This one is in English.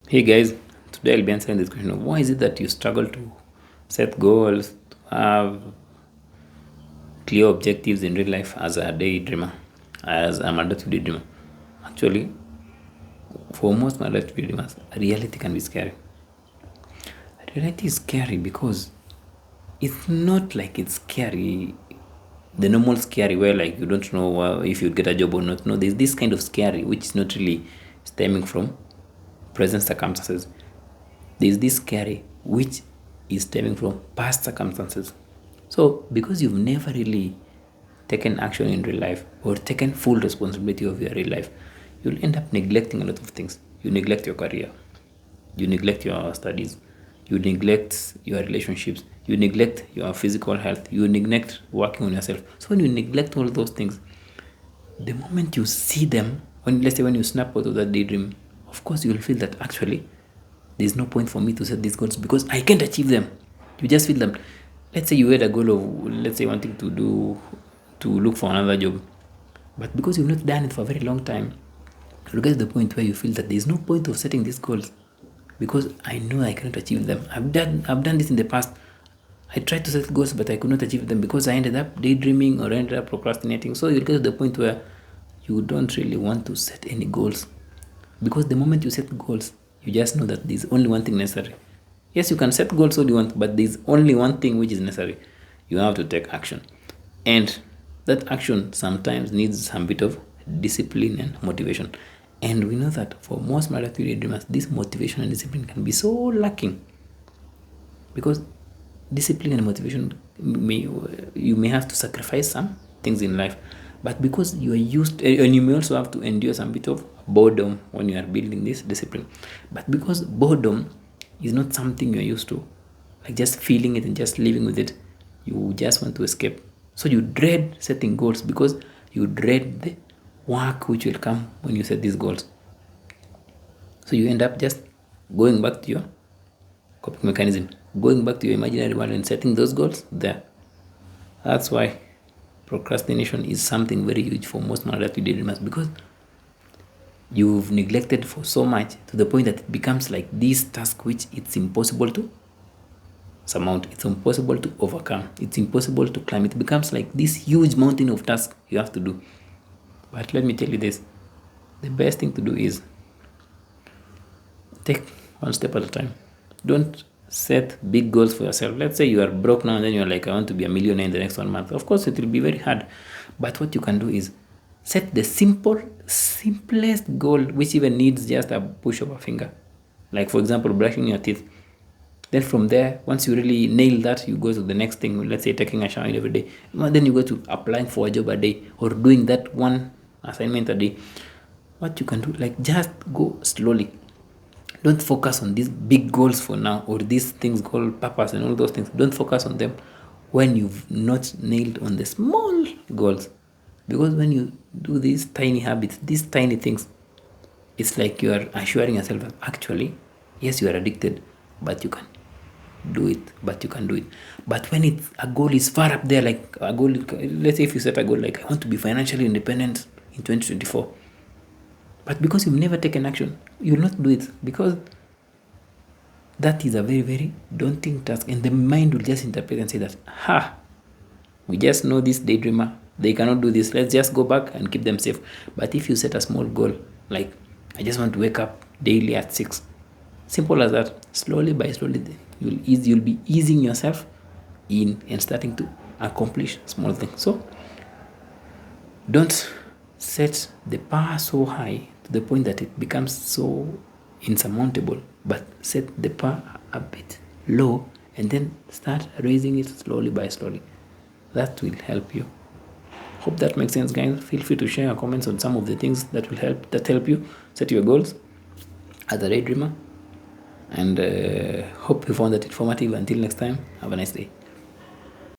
Hey guys, today I'll be answering this question of why is it that you struggle to set goals, to have clear objectives in real life as a daydreamer, as a maladaptive daydreamer. Actually, for most maladaptive daydreamers, reality can be scary. Reality is scary because it's not like it's scary, the normal scary where like you don't know if you get a job or not. No, there's this kind of scary which is not really stemming from present circumstances. There's this scary which is stemming from past circumstances. So, because you've never really taken action in real life or taken full responsibility of your real life, you'll end up neglecting a lot of things. You neglect your career, you neglect your studies, you neglect your relationships, you neglect your physical health, you neglect working on yourself. So, when you neglect all those things, the moment you see them, let's say when you snap out of that daydream, of course you will feel that actually there's no point for me to set these goals because I can't achieve them. You just feel them. Let's say you had a goal of, let's say, wanting to look for another job, but because you've not done it for a very long time, you get to the point where you feel that there's no point of setting these goals because I know I cannot achieve them. I've done this in the past. I tried to set goals, but I could not achieve them because I ended up daydreaming or ended up procrastinating. So you get to the point where you don't really want to set any goals because the moment you set goals, you just know that there's only one thing necessary. Yes, you can set goals all you want, but there's only one thing which is necessary. You have to take action. And that action sometimes needs some bit of discipline and motivation. And we know that for most maladaptive dreamers, this motivation and discipline can be so lacking because discipline and motivation you may have to sacrifice some things in life, but because you are used, and you may also have to endure some bit of boredom when you are building this discipline. But because boredom is not something you're used to, like just feeling it and just living with it, you just want to escape. So you dread setting goals because you dread the work which will come when you set these goals. So you end up just going back to your coping mechanism, going back to your imaginary world and setting those goals there. That's why procrastination is something very huge for most maladaptive daydreamers because you've neglected for so much to the point that it becomes like this task which it's impossible to surmount, it's impossible to overcome, it's impossible to climb. It becomes like this huge mountain of tasks you have to do. But let me tell you this, the best thing to do is take one step at a time. Don't set big goals for yourself. Let's say you are broke now and then you're like, I want to be a millionaire in the next 1 month. Of course, it will be very hard. But what you can do is set the simplest goal, which even needs just a push of a finger. Like, for example, brushing your teeth. Then from there, once you really nail that, you go to the next thing. Let's say taking a shower every day. Then you go to applying for a job a day or doing that one assignment a day. What you can do, like just go slowly. Don't focus on these big goals for now or these things called purpose and all those things. Don't focus on them when you've not nailed on the small goals. Because when you do these tiny habits, these tiny things, it's like you are assuring yourself that actually, yes, you are addicted, but you can do it. But when a goal is far up there, like a goal, let's say if you set a goal like I want to be financially independent in 2024, but because you've never taken action, you will not do it because that is a very, very daunting task. And the mind will just interpret and say that, we just know this daydreamer, they cannot do this. Let's just go back and keep them safe. But if you set a small goal, like I just want to wake up daily at 6, simple as that, slowly by slowly, you'll be easing yourself in and starting to accomplish small things. So don't set the bar so high to the point that it becomes so insurmountable, but set the bar a bit low and then start raising it slowly by slowly. That will help you. Hope that makes sense, guys. Feel free to share your comments on some of the things that will help you set your goals as a daydreamer. And hope you found that informative. Until next time, have a nice day.